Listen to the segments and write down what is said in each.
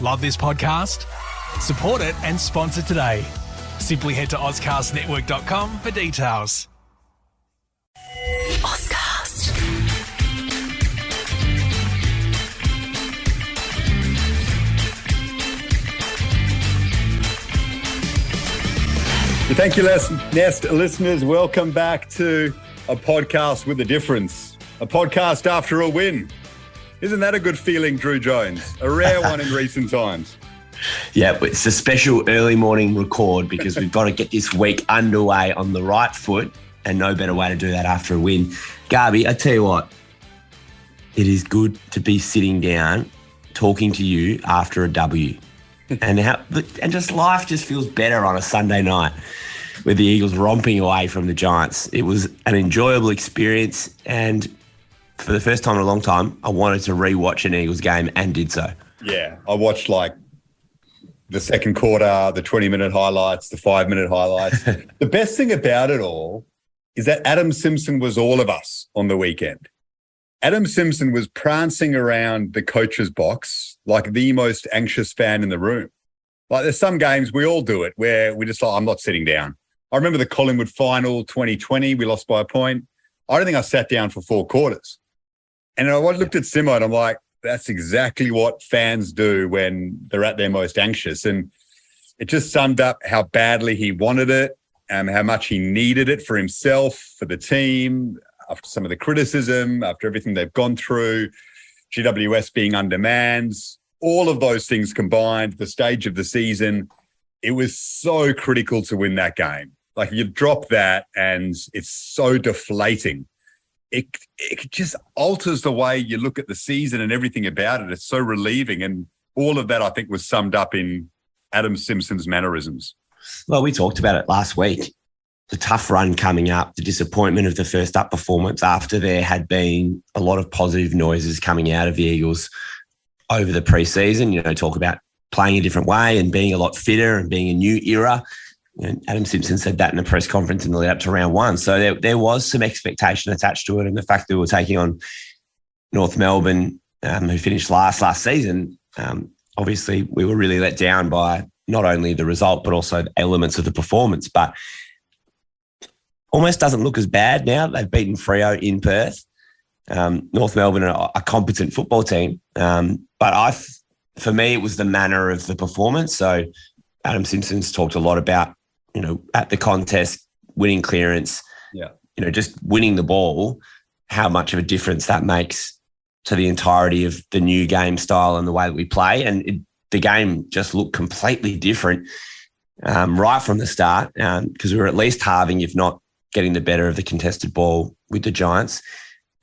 Love this podcast? Support it and sponsor today. Simply head to AuscastNetwork.com for details. Auscast. Thank you, Nest listeners. Welcome back to a podcast with a difference. A podcast after a win. Isn't that a good feeling, Drew Jones? A rare one in recent times. Yeah, it's a special early morning record because we've got to get this week underway on the right foot, and no better way to do that after a win. Garby, I tell you what, it is good to be sitting down talking to you after a W. And just life just feels better on a Sunday night with the Eagles romping away from the Giants. It was an enjoyable experience, and for the first time in a long time, I wanted to rewatch an Eagles game and did so. Yeah, I watched like the second quarter, the 20-minute highlights, the 5-minute highlights. The best thing about it all is that Adam Simpson was all of us on the weekend. Adam Simpson was prancing around the coach's box like the most anxious fan in the room. Like there's some games, we all do it, where we just like, I'm not sitting down. I remember the Collingwood final 2020, we lost by a point. I don't think I sat down for 4 quarters. And I looked at Simo and I'm like, that's exactly what fans do when they're at their most anxious. And it just summed up how badly he wanted it, how much he needed it for himself, for the team, after some of the criticism, after everything they've gone through, GWS being undermanned, all of those things combined, the stage of the season, it was so critical to win that game. Like you drop that and it's so deflating. It just alters the way you look at the season and everything about it. It's so relieving. And all of that, I think, was summed up in Adam Simpson's mannerisms. Well, we talked about it last week. The tough run coming up, the disappointment of the first up performance after there had been a lot of positive noises coming out of the Eagles over the preseason, talk about playing a different way and being a lot fitter and being a new era. And Adam Simpson said that in a press conference in the lead up to round 1. So there was some expectation attached to it. And the fact that we were taking on North Melbourne, who finished last season, obviously we were really let down by not only the result, but also the elements of the performance. But almost doesn't look as bad now. They've beaten Freo in Perth. North Melbourne are a competent football team. But for me, it was the manner of the performance. So Adam Simpson's talked a lot about, at the contest, winning clearance, just winning the ball, how much of a difference that makes to the entirety of the new game style and the way that we play. And the game just looked completely different right from the start because we were at least halving, if not getting the better of the contested ball with the Giants.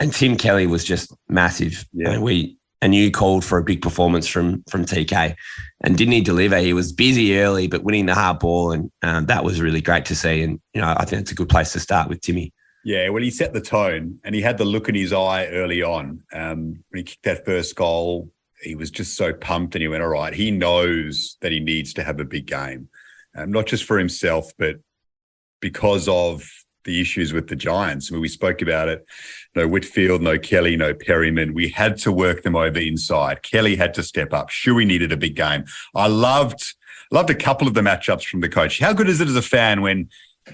And Tim Kelly was just massive. Yeah. And you called for a big performance from TK. And didn't he deliver? He was busy early, but winning the hard ball. And that was really great to see. And, I think it's a good place to start with Timmy. Yeah, well, he set the tone and he had the look in his eye early on. When he kicked that first goal, he was just so pumped and he went, all right, he knows that he needs to have a big game, not just for himself, but because of the issues with the Giants. I mean, we spoke about it. No Whitfield, no Kelly, no Perryman. We had to work them over inside. Kelly had to step up. Shuey needed a big game. I loved a couple of the matchups from the coach. How good is it as a fan when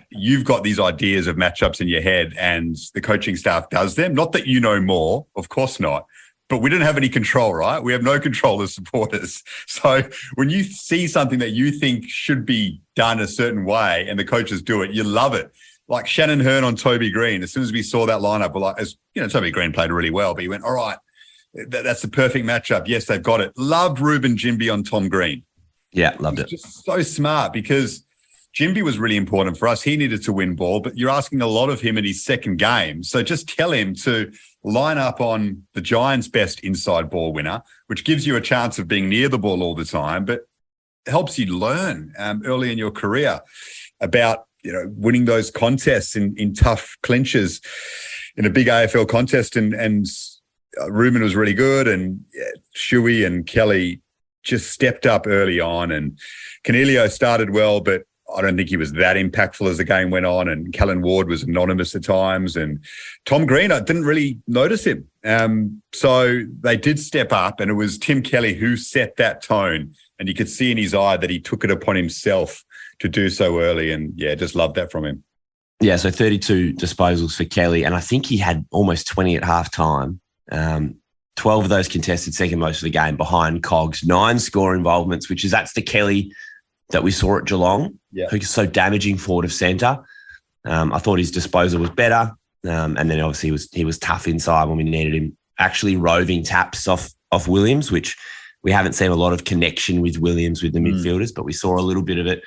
you've got these ideas of matchups in your head and the coaching staff does them? Not that you know more, of course not, but we didn't have any control, right? We have no control as supporters. So when you see something that you think should be done a certain way and the coaches do it, you love it. Like Shannon Hearn on Toby Green. As soon as we saw that lineup, we're like, Toby Green played really well, but he went, all right, that's the perfect matchup. Yes, they've got it. Loved Ruben Jimby on Tom Green. Yeah, loved it. Just so smart because Jimby was really important for us. He needed to win ball, but you're asking a lot of him in his second game. So just tell him to line up on the Giants' best inside ball winner, which gives you a chance of being near the ball all the time, but helps you learn early in your career about winning those contests in tough clinches in a big AFL contest. And Ruben was really good, and Shuey and Kelly just stepped up early on. And Cornelio started well, but I don't think he was that impactful as the game went on, and Callan Ward was anonymous at times, and Tom Green, I didn't really notice him. So they did step up, and it was Tim Kelly who set that tone, and you could see in his eye that he took it upon himself to do so early, and just loved that from him. Yeah, so 32 disposals for Kelly, and I think he had almost 20 at halftime. 12 of those contested, second most of the game behind Cogs. 9 score involvements, that's the Kelly that we saw at Geelong, who's so damaging forward of centre. I thought his disposal was better, and then obviously he was tough inside when we needed him. Actually roving taps off Williams, which we haven't seen a lot of connection with Williams with the midfielders, but we saw a little bit of it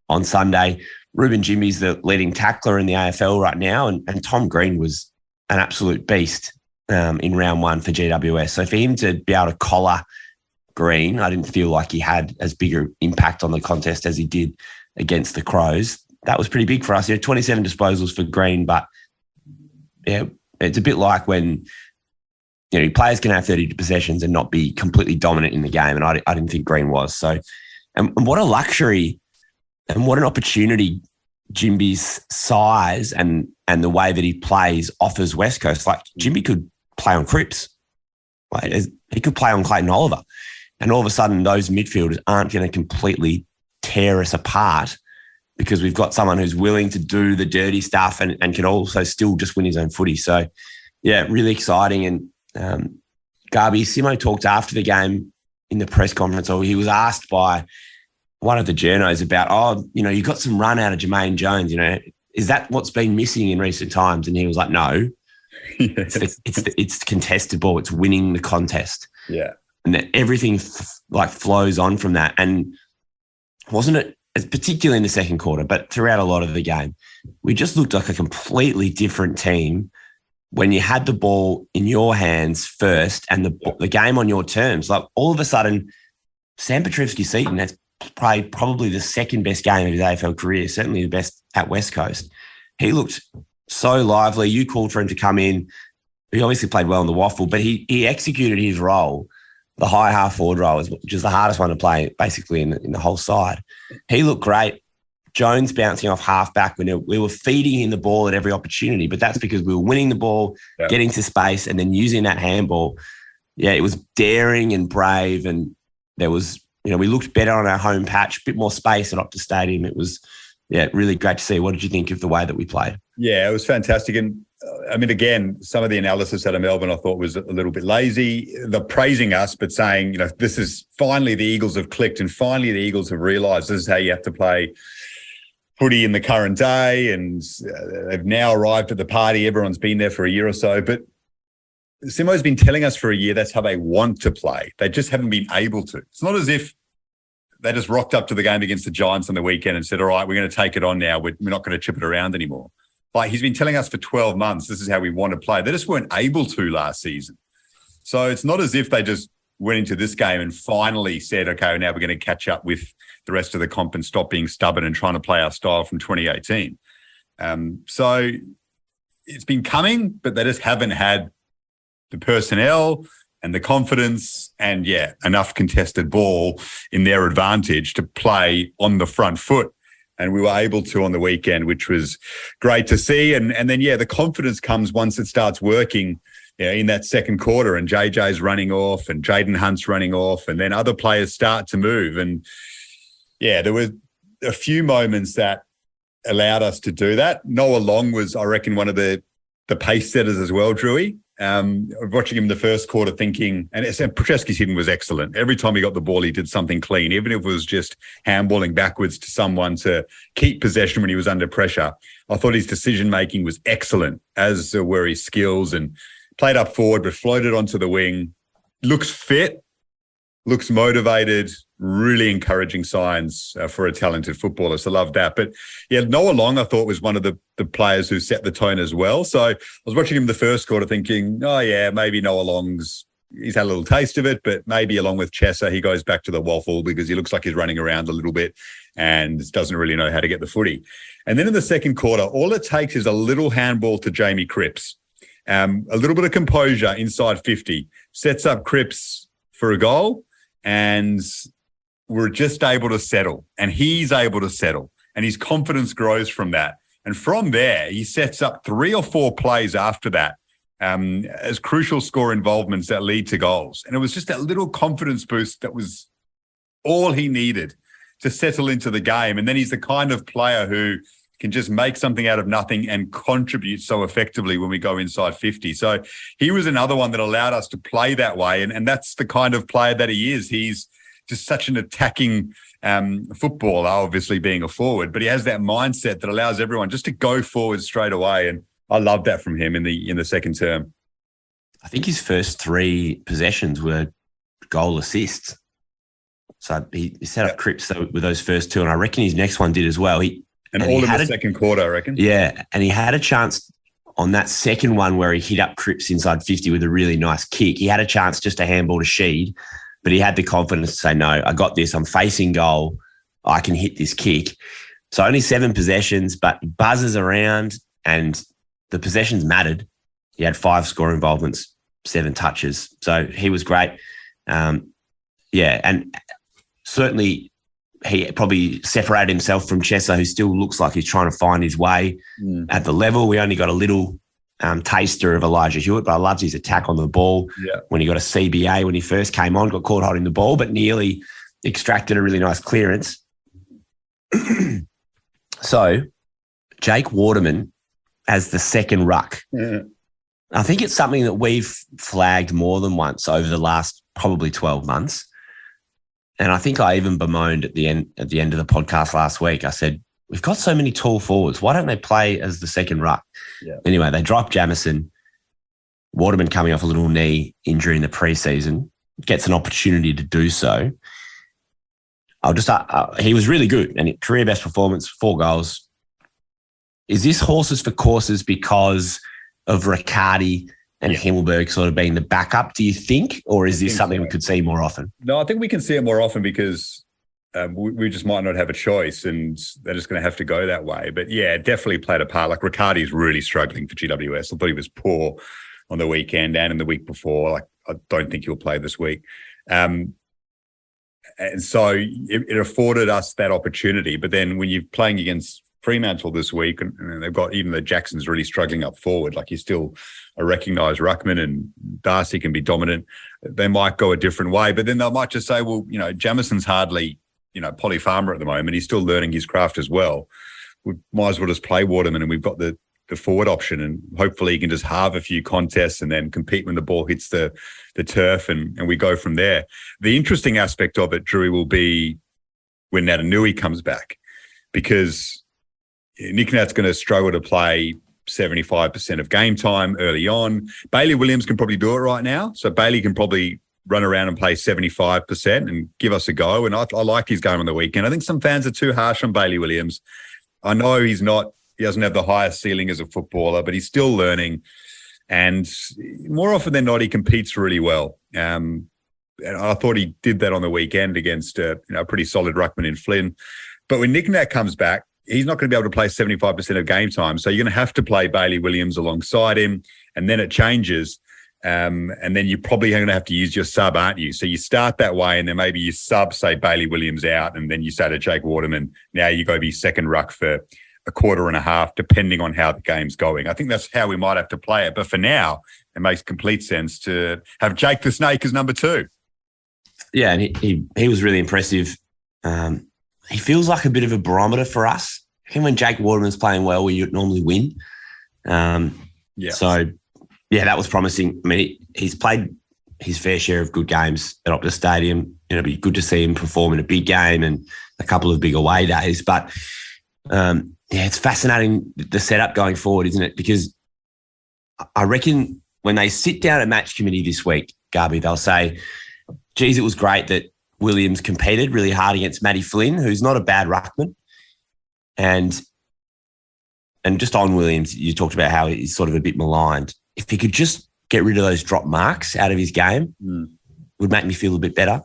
on Sunday. Ruben Jimmy's the leading tackler in the AFL right now, and Tom Green was an absolute beast in round 1 for GWS. So for him to be able to collar Green, I didn't feel like he had as big an impact on the contest as he did against the Crows. That was pretty big for us. 27 disposals for Green, but it's a bit like when players can have 30 possessions and not be completely dominant in the game, and I didn't think Green was. So, and what a luxury and what an opportunity Jimby's size and the way that he plays offers West Coast. Like, Jimby could play on Cripps. Like, he could play on Clayton Oliver. And all of a sudden, those midfielders aren't going to completely tear us apart because we've got someone who's willing to do the dirty stuff and can also still just win his own footy. So, really exciting. And Garby, Simo talked after the game in the press conference, or he was asked by one of the journos about, you got some run out of Jermaine Jones, is that what's been missing in recent times? And he was like, no, it's contested ball. It's winning the contest. Yeah. And everything flows on from that. And wasn't it, particularly in the second quarter, but throughout a lot of the game, we just looked like a completely different team when you had the ball in your hands first and the game on your terms. Like, all of a sudden, Sam Petrevski-Seton has played probably the second best game of his AFL career, certainly the best at West Coast. He looked so lively. You called for him to come in. He obviously played well in the waffle, but he executed his role, the high half forward role, which is the hardest one to play basically in the whole side. He looked great. Jones bouncing off half back when we were feeding him the ball at every opportunity, but that's because we were winning the ball, getting to space, and then using that handball. Yeah, it was daring and brave, and there was, we looked better on our home patch, a bit more space at Optus Stadium. It was, really great to see. What did you think of the way that we played? Yeah, it was fantastic. And I mean, again, some of the analysis out of Melbourne I thought was a little bit lazy. They're praising us, but saying, this is finally the Eagles have clicked and finally the Eagles have realised this is how you have to play footy in the current day, and they've now arrived at the party. Everyone's been there for a year or so. But Simo's been telling us for a year that's how they want to play. They just haven't been able to. It's not as if they just rocked up to the game against the Giants on the weekend and said, all right, we're going to take it on now. We're not going to chip it around anymore. Like, he's been telling us for 12 months, this is how we want to play. They just weren't able to last season. So it's not as if they just went into this game and finally said, okay, now we're going to catch up with the rest of the comp and stop being stubborn and trying to play our style from 2018. So it's been coming, but they just haven't had the personnel and the confidence and, enough contested ball in their advantage to play on the front foot. And we were able to on the weekend, which was great to see. And then, the confidence comes once it starts working in that second quarter, and JJ's running off and Jaden Hunt's running off, and then other players start to move. And, there were a few moments that allowed us to do that. Noah Long was, I reckon, one of the pace setters as well, Drewy. Watching him the first quarter thinking, and Petrevski's hitting was excellent. Every time he got the ball, he did something clean, even if it was just handballing backwards to someone to keep possession when he was under pressure. I thought his decision-making was excellent, as were his skills, and played up forward but floated onto the wing. Looks fit, looks motivated, really encouraging signs for a talented footballer. So love that. But Noah Long, I thought, was one of the players who set the tone as well. So I was watching him the first quarter thinking, maybe Noah Long's, he's had a little taste of it, but maybe along with Chesser, he goes back to the waffle because he looks like he's running around a little bit and doesn't really know how to get the footy. And then in the second quarter, all it takes is a little handball to Jamie Cripps. A little bit of composure inside 50, sets up Cripps for a goal, and we're just able to settle, and he's able to settle. and his confidence grows from that. And from there, he sets up 3 or 4 plays after that as crucial score involvements that lead to goals. And it was just that little confidence boost that was all he needed to settle into the game. And then he's the kind of player who can just make something out of nothing and contribute so effectively when we go inside 50. So he was another one that allowed us to play that way. And that's the kind of player that he is. He's just such an attacking footballer, obviously being a forward, but he has that mindset that allows everyone just to go forward straight away. And I love that from him in the second term. I think his first 3 possessions were goal assists. So he set up Cripps with those first 2, and I reckon his next one did as well. And all in the second quarter, I reckon. Yeah, and he had a chance on that second one where he hit up Cripps inside 50 with a really nice kick. He had a chance just to handball to Sheed, but he had the confidence to say, no, I got this. I'm facing goal. I can hit this kick. So only 7 possessions, but he buzzes around and the possessions mattered. He had 5 score involvements, 7 touches. So he was great. And certainly he probably separated himself from Chesser, who still looks like he's trying to find his way at the level. We only got a little taster of Elijah Hewitt, but I loved his attack on the ball. Yeah. When he got a CBA when he first came on, got caught holding the ball, but nearly extracted a really nice clearance. So Jake Waterman as the second ruck. Yeah. I think it's something that we've flagged more than once over the last probably 12 months. And I think I even bemoaned at the end of the podcast last week. I said, we've got so many tall forwards. Why don't they play as the second ruck? Yeah. Anyway, they dropped Jamison. Waterman coming off a little knee injury in the preseason, gets an opportunity to do so. He was really good and career best performance, 4 goals. Is this horses for courses because of Riccardi and Himmelberg sort of being the backup, do you think? Or is this something we could see more often? No, I think we can see it more often because we just might not have a choice and they're just going to have to go that way. But yeah, it definitely played a part. Like Riccardi's really struggling for GWS. I thought he was poor on the weekend and in the week before. Like, I don't think he'll play this week. And so it afforded us that opportunity. But then when you're playing against Fremantle this week, and they've got, even though Jackson's really struggling up forward, like he's still a recognised ruckman and Darcy can be dominant, they might go a different way. But then they might just say, well, Jamison's hardly, Polly Farmer at the moment. He's still learning his craft as well. We might as well just play Waterman and we've got the forward option, and hopefully he can just halve a few contests and then compete when the ball hits the turf and we go from there. The interesting aspect of it, Drew, will be when Natanui comes back, because Nick Nat's going to struggle to play 75% of game time early on. Bailey Williams can probably do it right now. So Bailey can probably run around and play 75% and give us a go. And I like his game on the weekend. I think some fans are too harsh on Bailey Williams. I know he doesn't have the highest ceiling as a footballer, but he's still learning. And more often than not, he competes really well. And I thought he did that on the weekend against a pretty solid ruckman in Flynn. But when Nick Nat comes back, he's not going to be able to play 75% of game time. So you're going to have to play Bailey Williams alongside him, and then it changes. And then you're probably going to have to use your sub, aren't you? So you start that way, and then maybe you sub, say, Bailey Williams out, and then you say to Jake Waterman, now you go be second ruck for a quarter and a half, depending on how the game's going. I think that's how we might have to play it. But for now, it makes complete sense to have Jake the Snake as number 2. Yeah, and he was really impressive. He feels like a bit of a barometer for us. I think when Jake Waterman's playing well, we normally win. So, that was promising. I mean, he's played his fair share of good games at Optus Stadium. It'd be good to see him perform in a big game and a couple of big away days. But, it's fascinating, the setup going forward, isn't it? Because I reckon when they sit down at match committee this week, Garby, they'll say, geez, it was great that Williams competed really hard against Matty Flynn, who's not a bad ruckman. And just on Williams, you talked about how he's sort of a bit maligned. If he could just get rid of those drop marks out of his game, would make me feel a bit better.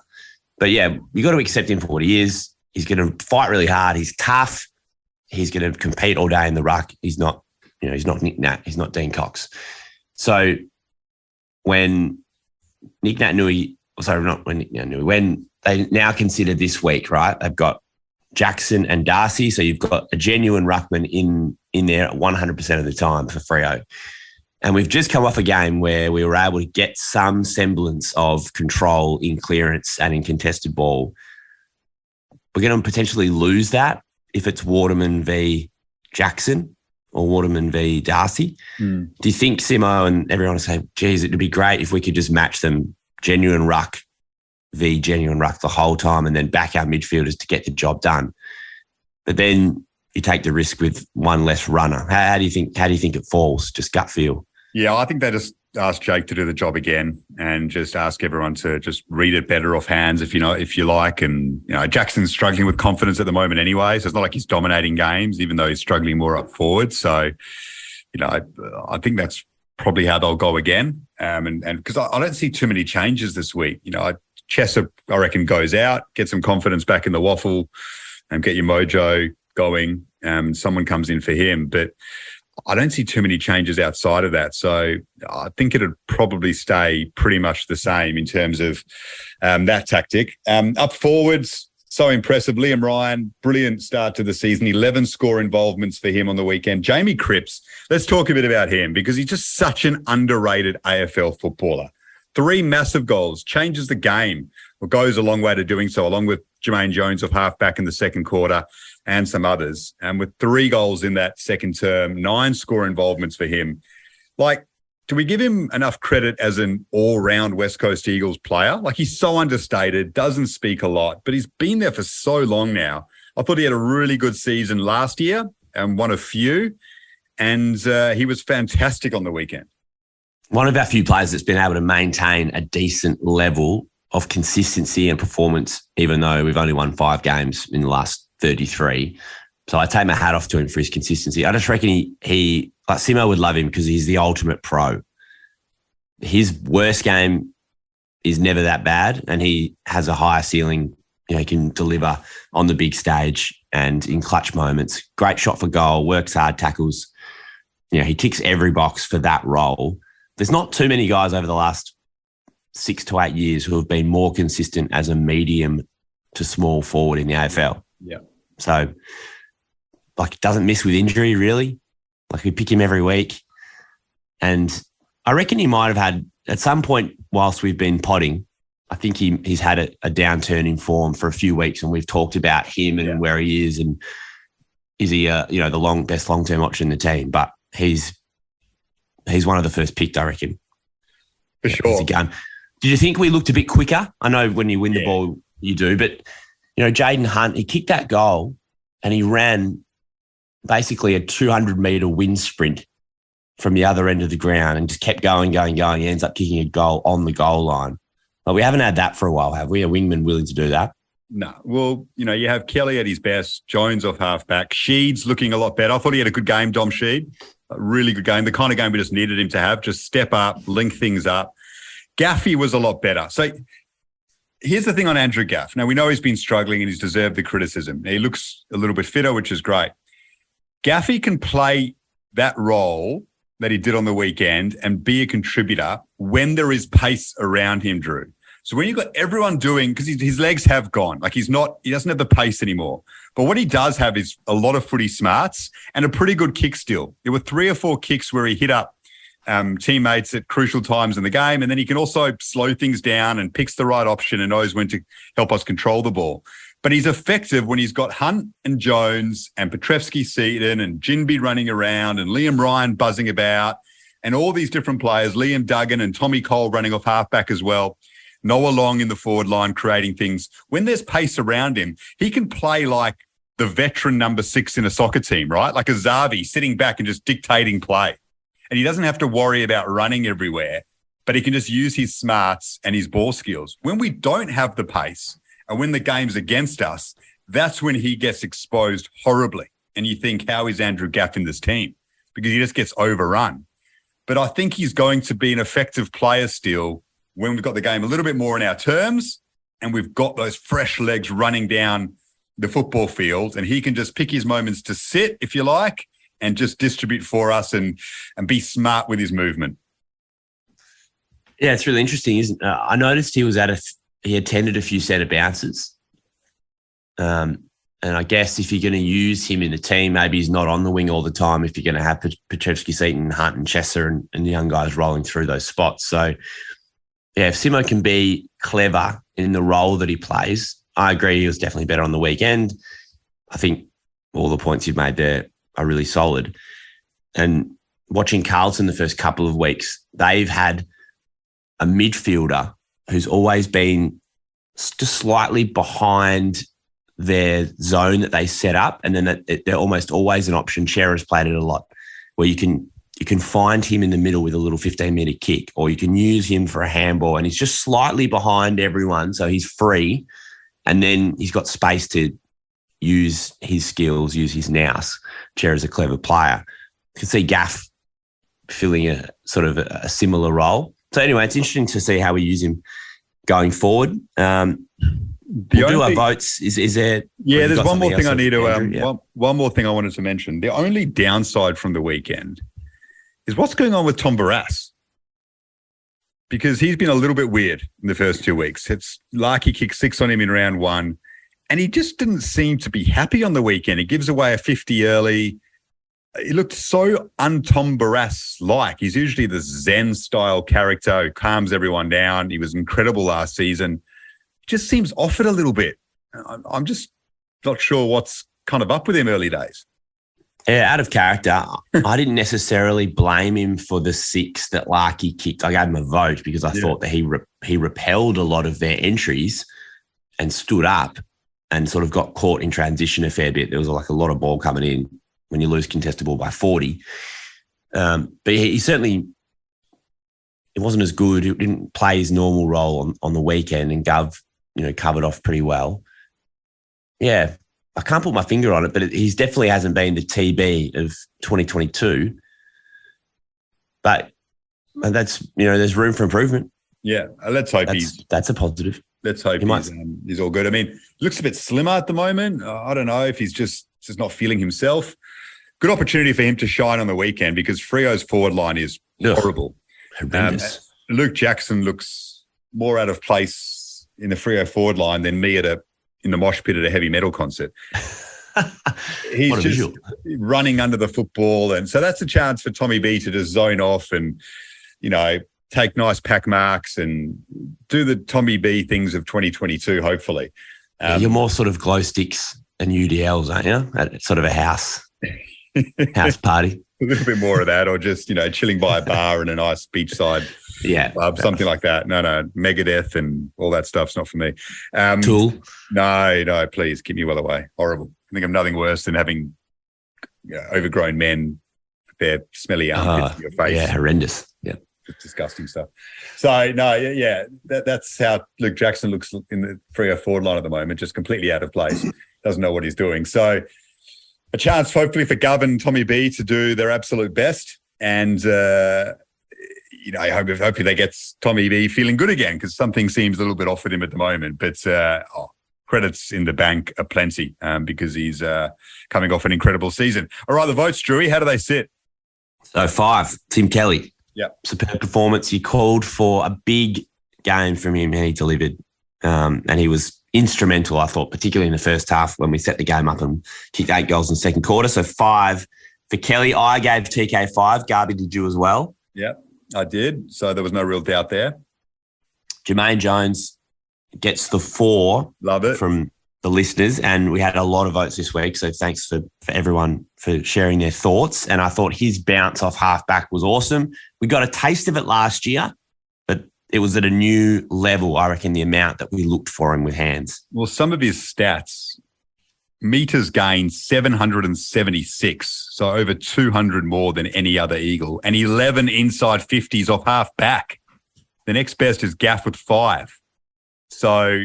But yeah, you got to accept him for what he is. He's going to fight really hard. He's tough. He's going to compete all day in the ruck. He's not, he's not Nick Nat. He's not Dean Cox. So when Nick Nat Nui, when they now consider this week, right? They've got Jackson and Darcy. So you've got a genuine ruckman in there 100% of the time for Freo. And we've just come off a game where we were able to get some semblance of control in clearance and in contested ball. We're going to potentially lose that if it's Waterman v Jackson or Waterman v Darcy. Do you think Simo and everyone will say, geez, it'd be great if we could just match them genuine ruck v genuine ruck the whole time and then back our midfielders to get the job done? But then you take the risk with one less runner. How do you think it falls? Just gut feel. Yeah, I think they just ask Jake to do the job again and just ask everyone to just read it better off hands if you like. And, Jackson's struggling with confidence at the moment anyway. So it's not like he's dominating games, even though he's struggling more up forward. So, I think that's probably how they'll go again. And because I don't see too many changes this week. Chesser, I reckon, goes out, get some confidence back in the waffle and get your mojo going. Someone comes in for him. But I don't see too many changes outside of that. So I think it'd probably stay pretty much the same in terms of that tactic. Up forwards, so impressive. Liam Ryan, brilliant start to the season. 11 score involvements for him on the weekend. Jamie Cripps, let's talk a bit about him because he's just such an underrated AFL footballer. 3 massive goals, changes the game, or goes a long way to doing so, along with Jermaine Jones of halfback in the second quarter and some others. And with 3 goals in that second term, 9 score involvements for him. Do we give him enough credit as an all-round West Coast Eagles player? He's so understated, doesn't speak a lot, but he's been there for so long now. I thought he had a really good season last year and won a few, and he was fantastic on the weekend. One of our few players that's been able to maintain a decent level of consistency and performance, even though we've only won 5 games in the last 33. So I take my hat off to him for his consistency. I just reckon he like Simo would love him because he's the ultimate pro. His worst game is never that bad, and he has a higher ceiling. He can deliver on the big stage and in clutch moments. Great shot for goal, works hard, tackles. He ticks every box for that role. There's not too many guys over the last 6 to 8 years who have been more consistent as a medium to small forward in the AFL. Yeah. So, doesn't miss with injury, really. We pick him every week. And I reckon he might have had, at some point whilst we've been potting, I think he's had a downturn in form for a few weeks, and we've talked about him and where he is, and is he the best long-term option in the team. But he's one of the first picked, I reckon. For sure. Did you think we looked a bit quicker? I know when you win the ball, you do, but Jaden Hunt, he kicked that goal and he ran basically a 200-metre wind sprint from the other end of the ground and just kept going. He ends up kicking a goal on the goal line. But we haven't had that for a while, have we? A wingman willing to do that? No. Well, you have Kelly at his best, Jones off halfback, Sheed's looking a lot better. I thought he had a good game, Dom Sheed. A really good game. The kind of game we just needed him to have, just step up, link things up. Gaffey was a lot better. So here's the thing on Andrew Gaff. Now, we know he's been struggling and he's deserved the criticism. He looks a little bit fitter, which is great. Gaffey can play that role that he did on the weekend and be a contributor when there is pace around him, Drew. So when you've got everyone doing, because his legs have gone, he doesn't have the pace anymore. But what he does have is a lot of footy smarts and a pretty good kick still. There were 3 or 4 kicks where he hit up teammates at crucial times in the game, and then he can also slow things down and picks the right option and knows when to help us control the ball. But he's effective when he's got Hunt and Jones and Petrevski-Seton and Jinby running around and Liam Ryan buzzing about and all these different players, Liam Duggan and Tommy Cole running off halfback as well. Noah Long in the forward line creating things. When there's pace around him, he can play like the veteran number 6 in a soccer team, right? Like a Zavi sitting back and just dictating play. And he doesn't have to worry about running everywhere, but he can just use his smarts and his ball skills. When we don't have the pace and when the game's against us, that's when he gets exposed horribly. And you think, how is Andrew Gaff in this team? Because he just gets overrun. But I think he's going to be an effective player still when we've got the game a little bit more in our terms and we've got those fresh legs running down the football field, and he can just pick his moments to sit, if you like, and just distribute for us and be smart with his movement. Yeah, it's really interesting, isn't it? I noticed he was he attended a few set of bounces. And I guess if you're going to use him in the team, maybe he's not on the wing all the time if you're going to have Petrevski, Seaton, Hunt and Chesser and the young guys rolling through those spots. So, yeah, if Simo can be clever in the role that he plays, I agree he was definitely better on the weekend. I think all the points you've made there are really solid. And watching Carlton the first couple of weeks, they've had a midfielder who's always been just slightly behind their zone that they set up, and then they're almost always an option. Cherrer's played it a lot, where you can find him in the middle with a little 15-metre kick, or you can use him for a handball, and he's just slightly behind everyone, so he's free, and then he's got space to use his skills, use his nous. Cherrer's a clever player. You can see Gaff filling a sort of a similar role. So anyway, it's interesting to see how we use him going forward. We'll do our votes. Is there? Yeah, there's one more thing I need to. Andrew? One more thing I wanted to mention. The only downside from the weekend is what's going on with Tom Barrass, because he's been a little bit weird in the first 2 weeks. It's like he kicked 6 on him in round 1, and he just didn't seem to be happy on the weekend. He gives away a 50 early. He looked so un-Tom Barrass-like. He's usually the Zen-style character who calms everyone down. He was incredible last season. Just seems off it a little bit. I'm just not sure what's kind of up with him early days. Yeah, out of character. I didn't necessarily blame him for the 6 that Larky kicked. I gave him a vote because I thought that he repelled a lot of their entries and stood up and sort of got caught in transition a fair bit. There was like a lot of ball coming in when you lose contested ball by 40. But he certainly, it wasn't as good. He didn't play his normal role on the weekend, and Gov, covered off pretty well. Yeah, I can't put my finger on it, but he's definitely hasn't been the TB of 2022. But that's, there's room for improvement. Yeah, let's hope that's a positive. Let's hope he's all good. I mean, he looks a bit slimmer at the moment. I don't know if he's just not feeling himself. Good opportunity for him to shine on the weekend, because Freo's forward line is horrible. Horrendous. Luke Jackson looks more out of place in the Freo forward line than me in the mosh pit at a heavy metal concert. He's just visual. Running under the football. And so that's a chance for Tommy B to just zone off and, take nice pack marks and do the Tommy B things of 2022, hopefully. You're more sort of glow sticks and UDLs, aren't you? At sort of a house party. A little bit more of that, or just, chilling by a bar in a nice beachside club, something like that. No, Megadeth and all that stuff's not for me. Tool? No, please keep me well away. Horrible. I think of nothing worse than having overgrown men with their smelly armpits in your face. Yeah, horrendous. Yeah. Just disgusting stuff. So, no, that's how Luke Jackson looks in the Freo forward line at the moment, just completely out of place. Doesn't know what he's doing. So, a chance, hopefully, for Gov and Tommy B to do their absolute best. And, hopefully they get Tommy B feeling good again, because something seems a little bit off with him at the moment. But credits in the bank are plenty because he's coming off an incredible season. All right, the votes, Drewy, how do they sit? So 5, Tim Kelly. Yep. Superb performance. He called for a big game from him, and he delivered. And he was instrumental, I thought, particularly in the first half when we set the game up and kicked 8 goals in the second quarter. So 5 for Kelly. I gave TK 5. Garby, did you as well? Yeah, I did. So there was no real doubt there. Jermaine Jones gets the 4. Love it. From the listeners, and we had a lot of votes this week. So thanks for everyone for sharing their thoughts. And I thought his bounce off halfback was awesome. We got a taste of it last year, but it was at a new level, I reckon, the amount that we looked for him with hands. Well, some of his stats, meters gained 776, so over 200 more than any other Eagle, and 11 inside 50s off half back. The next best is Gaff with 5. So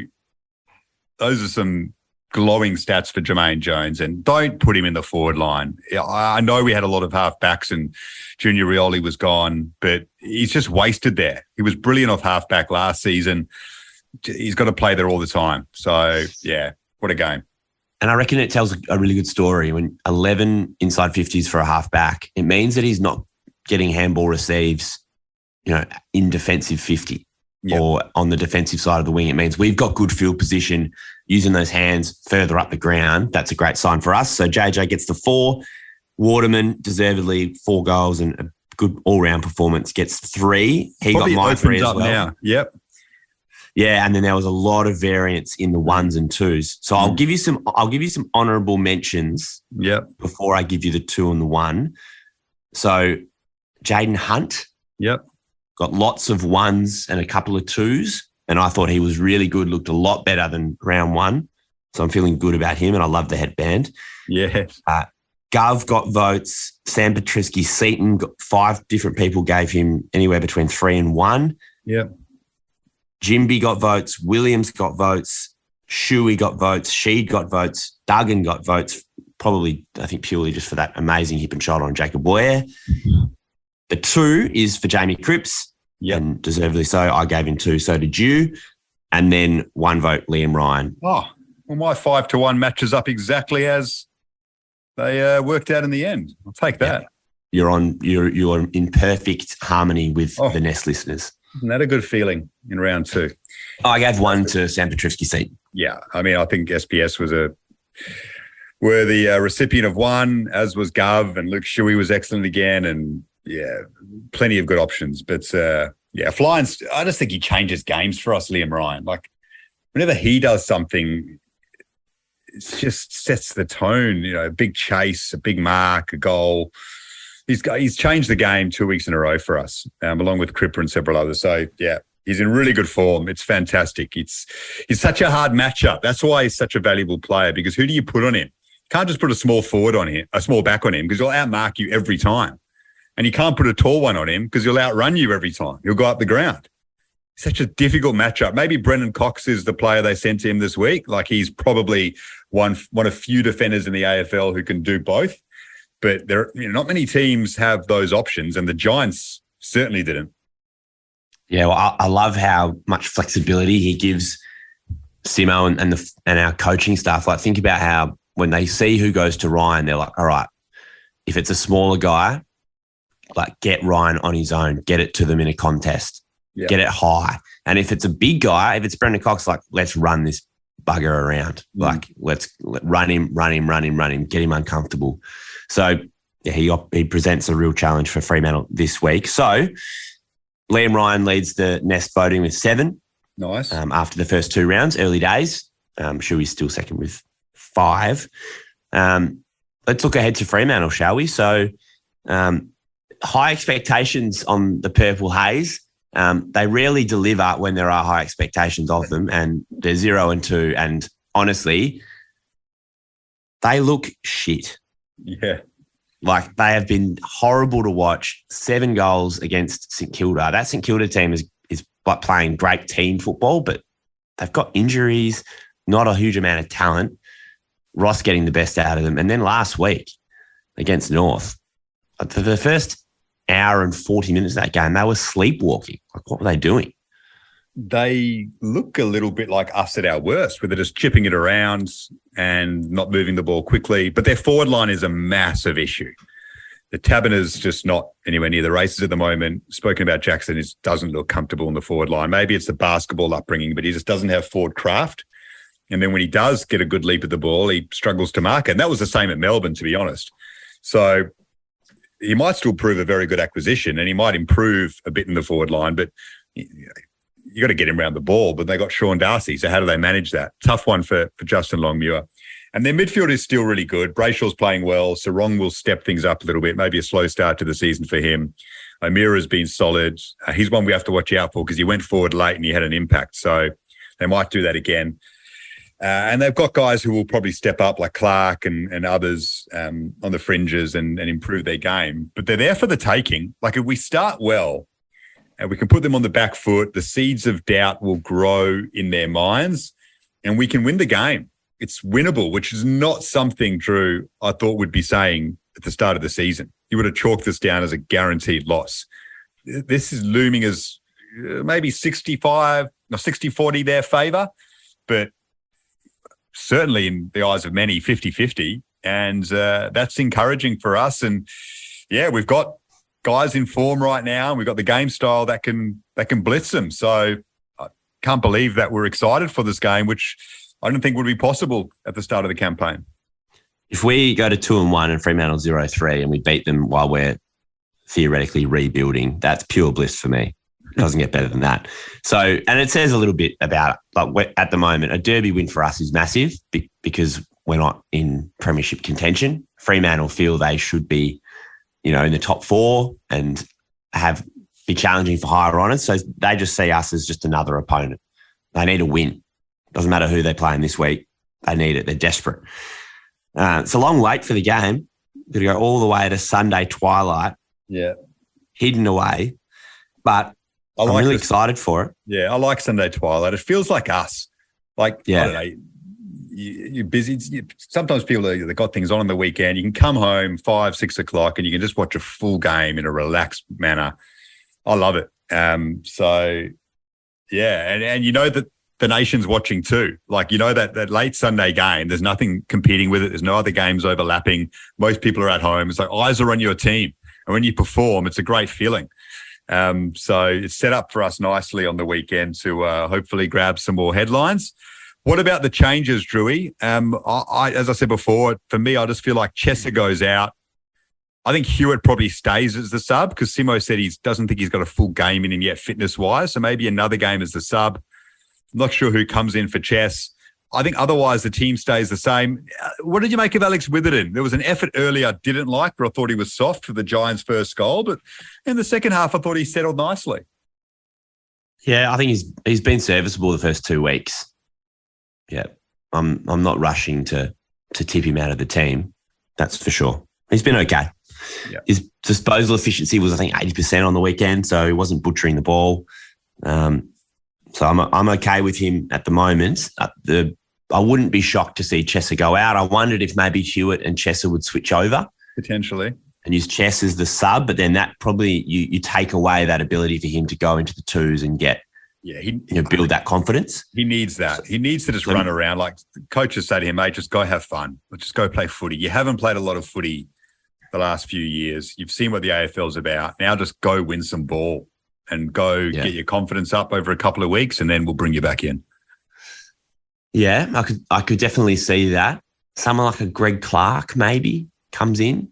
those are some glowing stats for Jermaine Jones, and don't put him in the forward line. I know we had a lot of half backs and Junior Rioli was gone, but he's just wasted there. He was brilliant off half back last season. He's got to play there all the time. So, yeah, what a game. And I reckon it tells a really good story. When 11 inside 50s for a half back, it means that he's not getting handball receives, in defensive 50. Yep. Or on the defensive side of the wing. It means we've got good field position using those hands further up the ground, that's a great sign for us. So JJ gets the 4. Waterman, deservedly 4 goals and a good all-round performance, gets 3. He Probably got my 3 as up well. now. Yep. Yeah, and then there was a lot of variance in the 1s and 2s. So I'll give you some honourable mentions. Yep. Before I give you the 2 and the 1. So Jaden Hunt. Yep. Got lots of 1s and a couple of 2s, and I thought he was really good. Looked a lot better than round 1, so I'm feeling good about him. And I love the headband. Yeah. Gov got votes. Sam Petrisky-Seaton got 5 different people gave him anywhere between 3 and 1. Yep. Jimby got votes. Williams got votes. Shuey got votes. Sheed got votes. Duggan got votes. Probably, I think, purely just for that amazing hip and shoulder on Jacob Boyer. The 2 is for Jamie Cripps, and deservedly so. I gave him 2. So did you. And then 1 vote, Liam Ryan. Oh, well, my 5-1 matches up exactly as they worked out in the end. I'll take that. Yeah. You're in perfect harmony with the Nest listeners. Isn't that a good feeling in round 2? I gave 1 to Sam Petrisky-Seaton. Yeah. I mean, I think SPS was a worthy recipient of 1, as was Gov, and Luke Shuey was excellent again. And, plenty of good options. But, Flying, I just think he changes games for us, Liam Ryan. Like, whenever he does something, it just sets the tone, a big chase, a big mark, a goal. He's changed the game 2 weeks in a row for us, along with Cripper and several others. So, he's in really good form. It's fantastic. He's such a hard matchup. That's why he's such a valuable player, because who do you put on him? You can't just put a small forward on him, a small back on him, because he'll outmark you every time. And you can't put a tall one on him because he'll outrun you every time. He'll go up the ground. Such a difficult matchup. Maybe Brendan Cox is the player they sent to him this week. Like, he's probably one of few defenders in the AFL who can do both. But not many teams have those options, and the Giants certainly didn't. Yeah, well, I love how much flexibility he gives Simo and our coaching staff. Like, think about how when they see who goes to Ryan, they're like, all right, if it's a smaller guy, like, get Ryan on his own, get it to them in a contest, get it high. And if it's a big guy, if it's Brendan Cox, like, let's run this bugger around. Like, let's run him, get him uncomfortable. So, he presents a real challenge for Fremantle this week. So, Liam Ryan leads the Nest voting with 7. Nice. After the first 2 rounds, early days. Shuey's still second with 5. Let's look ahead to Fremantle, shall we? So, high expectations on the Purple Haze. They rarely deliver when there are high expectations of them, and they're 0 and 2. And honestly, they look shit. Yeah. Like, they have been horrible to watch. 7 goals against St Kilda. That St Kilda team is like playing great team football, but they've got injuries, not a huge amount of talent. Ross getting the best out of them. And then last week against North, for the first hour and 40 minutes of that game, they were sleepwalking. Like, what were they doing? They look a little bit like us at our worst, where they're just chipping it around and not moving the ball quickly. But their forward line is a massive issue. The Taberner's just not anywhere near the races at the moment. Spoken about Jackson, he doesn't look comfortable in the forward line. Maybe it's the basketball upbringing, but he just doesn't have forward craft. And then when he does get a good leap at the ball, he struggles to mark it. And that was the same at Melbourne, to be honest. So he might still prove a very good acquisition, and he might improve a bit in the forward line, but you got to get him around the ball. But they got Sean Darcy, so how do they manage that? Tough one for Justin Longmuir. And their midfield is still really good. Brayshaw's playing well. Sarong will step things up a little bit. Maybe a slow start to the season for him. O'Meara's been solid. He's one we have to watch out for because he went forward late and he had an impact. So they might do that again. And they've got guys who will probably step up, like Clark and others on the fringes and improve their game. But they're there for the taking. Like, if we start well and we can put them on the back foot, the seeds of doubt will grow in their minds and we can win the game. It's winnable, which is not something, Drew, I thought would be saying at the start of the season. You would have chalked this down as a guaranteed loss. This is looming as maybe 60-40 their favour, but certainly in the eyes of many, 50-50. And that's encouraging for us. And, yeah, we've got guys in form right now. We've got the game style that can blitz them. So I can't believe that we're excited for this game, which I don't think would be possible at the start of the campaign. If we go to 2-1 and Fremantle 0-3 and we beat them while we're theoretically rebuilding, that's pure bliss for me. It doesn't get better than that. So, and it says a little bit about, like, at the moment, a derby win for us is massive because we're not in premiership contention. Fremantle feel they should be, in the top 4 and be challenging for higher honours. So they just see us as just another opponent. They need a win. Doesn't matter who they're playing this week. They need it. They're desperate. It's a long wait for the game. Got to go all the way to Sunday twilight. Yeah. Hidden away. But I'm really excited for it. Yeah, I like Sunday twilight. It feels like us. Like, I don't know, you're busy. Sometimes people, they've got things on the weekend. You can come home 5, 6 o'clock and you can just watch a full game in a relaxed manner. I love it. So, yeah, and you know that the nation's watching too. Like, that late Sunday game, there's nothing competing with it. There's no other games overlapping. Most people are at home. It's like eyes are on your team. And when you perform, it's a great feeling. So it's set up for us nicely on the weekend to hopefully grab some more headlines. What about the changes, Drewy? As I said before, for me, I just feel like Chesser goes out. I think Hewitt probably stays as the sub because Simo said he doesn't think he's got a full game in him yet fitness-wise. So maybe another game as the sub. I'm not sure who comes in for Chess. I think otherwise the team stays the same. What did you make of Alex Witherden? There was an effort earlier I didn't like, but I thought he was soft for the Giants' first goal. But in the second half, I thought he settled nicely. Yeah, I think he's been serviceable the first 2 weeks. Yeah, I'm not rushing to tip him out of the team. That's for sure. He's been okay. Yeah. His disposal efficiency was, I think, 80% on the weekend, so he wasn't butchering the ball. So I'm okay with him at the moment. I wouldn't be shocked to see Chesser go out. I wondered if maybe Hewitt and Chesser would switch over. Potentially. And use Chess as the sub, but then that probably you take away that ability for him to go into the twos and get, build that confidence. He needs that. He needs to just run around. Like coaches say to him, mate, just go have fun. Just go play footy. You haven't played a lot of footy the last few years. You've seen what the AFL's about. Now just go win some ball and go get your confidence up over a couple of weeks, and then we'll bring you back in. Yeah, I could definitely see that. Someone like a Greg Clark maybe comes in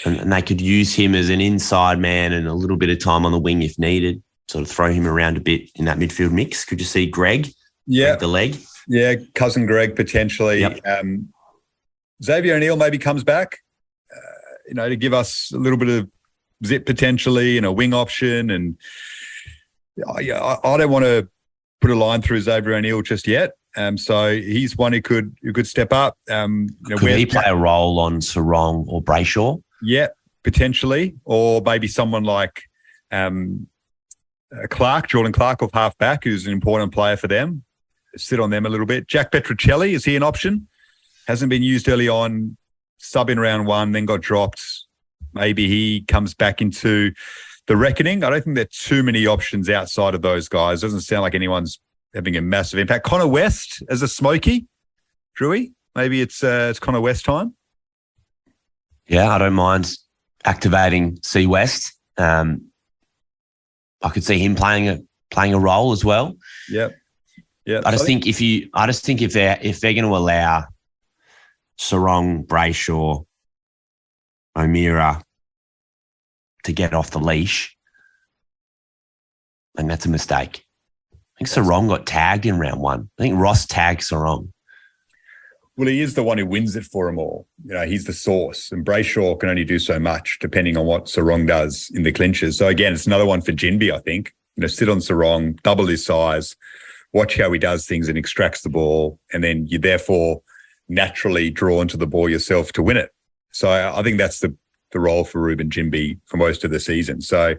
and they could use him as an inside man and a little bit of time on the wing if needed, sort of throw him around a bit in that midfield mix. Could you see Greg? Yeah. The leg? Yeah, cousin Greg potentially. Yep. Xavier O'Neill maybe comes back, to give us a little bit of zip potentially and a wing option. And I don't want to put a line through Xavier O'Neill just yet. So he's one who could step up. Could he play a role on Sarong or Brayshaw? Yeah, potentially. Or maybe someone like Jordan Clark off half back, who's an important player for them. Sit on them a little bit. Jack Petrocelli, is he an option? Hasn't been used early on, sub in round 1, then got dropped. Maybe he comes back into the reckoning. I don't think there are too many options outside of those guys. Doesn't sound like anyone's having a massive impact. Connor West as a smoky, Drewy. Maybe it's Connor West time. Yeah, I don't mind activating C West. I could see him playing a role as well. Yeah. I just think if they're going to allow Sarong, Brayshaw, O'Meara to get off the leash, and that's a mistake. I think Sarong got tagged in round 1. I think Ross tagged Sarong. Well, he is the one who wins it for them all. He's the source, and Brayshaw can only do so much depending on what Sarong does in the clinches. So again, it's another one for Jinby, I think. Sit on Sarong, double his size, watch how he does things and extracts the ball, and then you're therefore naturally drawn to the ball yourself to win it. So I think that's the role for Ruben Jinby for most of the season. So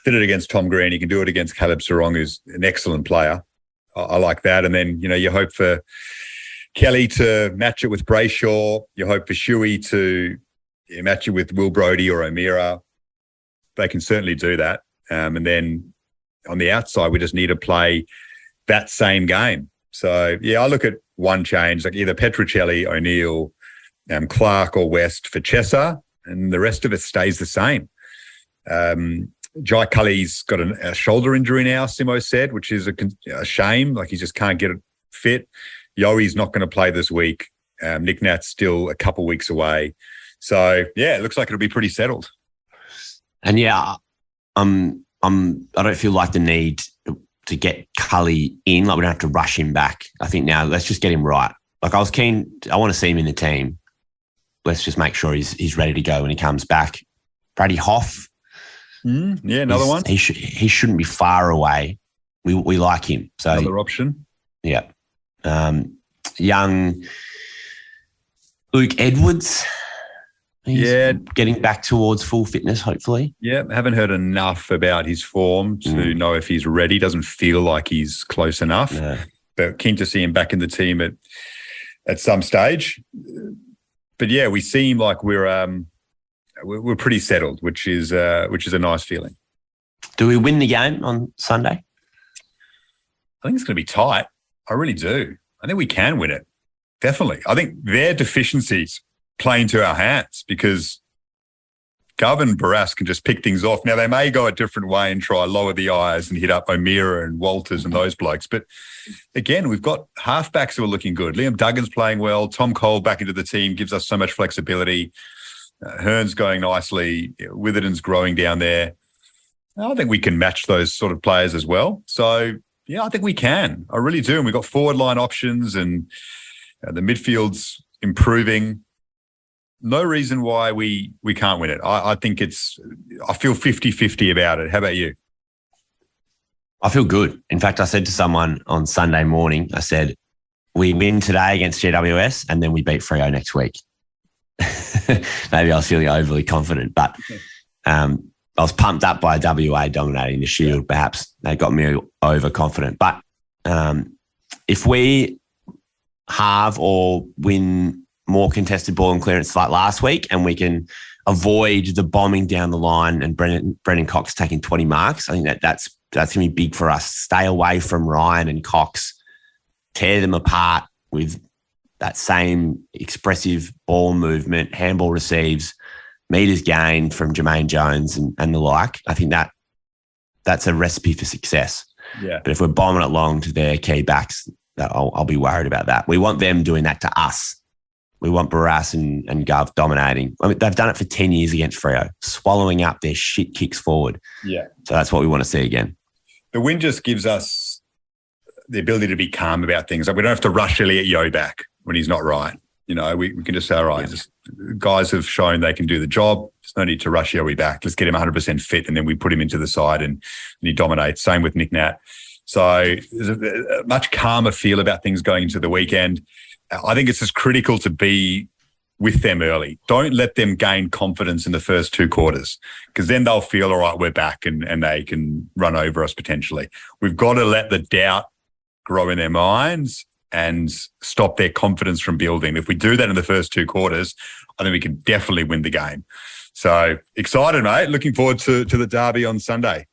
did it against Tom Green. He can do it against Caleb Sarong, who's an excellent player. I like that. And then, you hope for Kelly to match it with Brayshaw. You hope for Shuey to match it with Will Brodie or O'Meara. They can certainly do that. And then on the outside, we just need to play that same game. So, I look at one change, like either Petrocelli, O'Neill, Clark or West for Chesser, and the rest of it stays the same. Jai Cully's got a shoulder injury now, Simo said, which is a shame. Like he just can't get it fit. Yoey's not going to play this week. Nick Nat's still a couple weeks away. So, yeah, it looks like it'll be pretty settled. And, yeah, I don't feel like the need to get Cully in. Like, we don't have to rush him back. I think now let's just get him right. Like, I was keen. I want to see him in the team. Let's just make sure he's ready to go when he comes back. Brady Hoff. Yeah, another one. He shouldn't be far away. We like him. So another option. Yeah. Young Luke Edwards. He's getting back towards full fitness, hopefully. Yeah, haven't heard enough about his form to know if he's ready. Doesn't feel like he's close enough. No. But keen to see him back in the team at some stage. But yeah, we seem like we're pretty settled, which is a nice feeling. Do we win the game on Sunday? I think it's going to be tight. I really do. I think we can win it. Definitely. I think their deficiencies play into our hands because Gov and Barrass can just pick things off. Now, they may go a different way and try lower the eyes and hit up O'Meara and Walters and those blokes. But again, we've got halfbacks who are looking good. Liam Duggan's playing well. Tom Cole back into the team gives us so much flexibility. Hearn's going nicely. Witherden's growing down there. I think we can match those sort of players as well. So, yeah, I think we can. I really do. And we've got forward line options and the midfield's improving. No reason why we can't win it. I think I feel 50-50 about it. How about you? I feel good. In fact, I said to someone on Sunday morning, I said, we win today against GWS and then we beat Freo next week. Maybe I was feeling overly confident, but I was pumped up by WA dominating the Shield. Perhaps they got me overconfident. But if we have or win more contested ball and clearance like last week and we can avoid the bombing down the line and Brendan Cox taking 20 marks, I think that's going to be big for us. Stay away from Ryan and Cox. Tear them apart with that same expressive ball movement, handball receives, meters gained from Jermaine Jones and the like. I think that's a recipe for success. Yeah. But if we're bombing it long to their key backs, I'll be worried about that. We want them doing that to us. We want Barrass and Gov dominating. I mean, they've done it for 10 years against Freo, swallowing up their shit kicks forward. Yeah. So that's what we want to see again. The win just gives us the ability to be calm about things. Like we don't have to rush Elliot Yeo back when he's not right. You know, we can just say, all right, guys have shown they can do the job. There's no need to rush Yoey back. Let's get him 100% fit and then we put him into the side and he dominates. Same with Nick Nat. So there's a much calmer feel about things going into the weekend. I think it's just critical to be with them early. Don't let them gain confidence in the first two quarters because then they'll feel, all right, we're back and they can run over us potentially. We've got to let the doubt grow in their minds and stop their confidence from building. If we do that in the first two quarters, I think we can definitely win the game. So excited, mate. Looking forward to the derby on Sunday.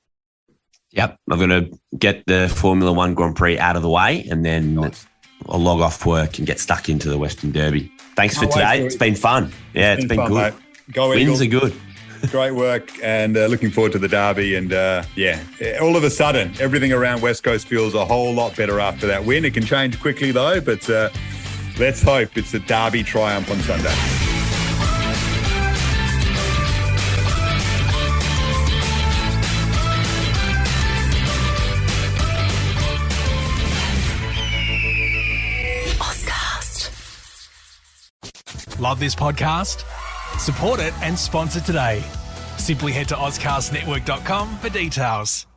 Yep. I'm going to get the Formula One Grand Prix out of the way and then I'll log off work and get stuck into the Western Derby. Thanks for today. It's been fun. Yeah, it's been good. Mate. Go Wins are good. Great work and looking forward to the derby. And all of a sudden, everything around West Coast feels a whole lot better after that win. It can change quickly though, but let's hope it's a derby triumph on Sunday. Love this podcast? Support it and sponsor today. Simply head to AuscastNetwork.com for details.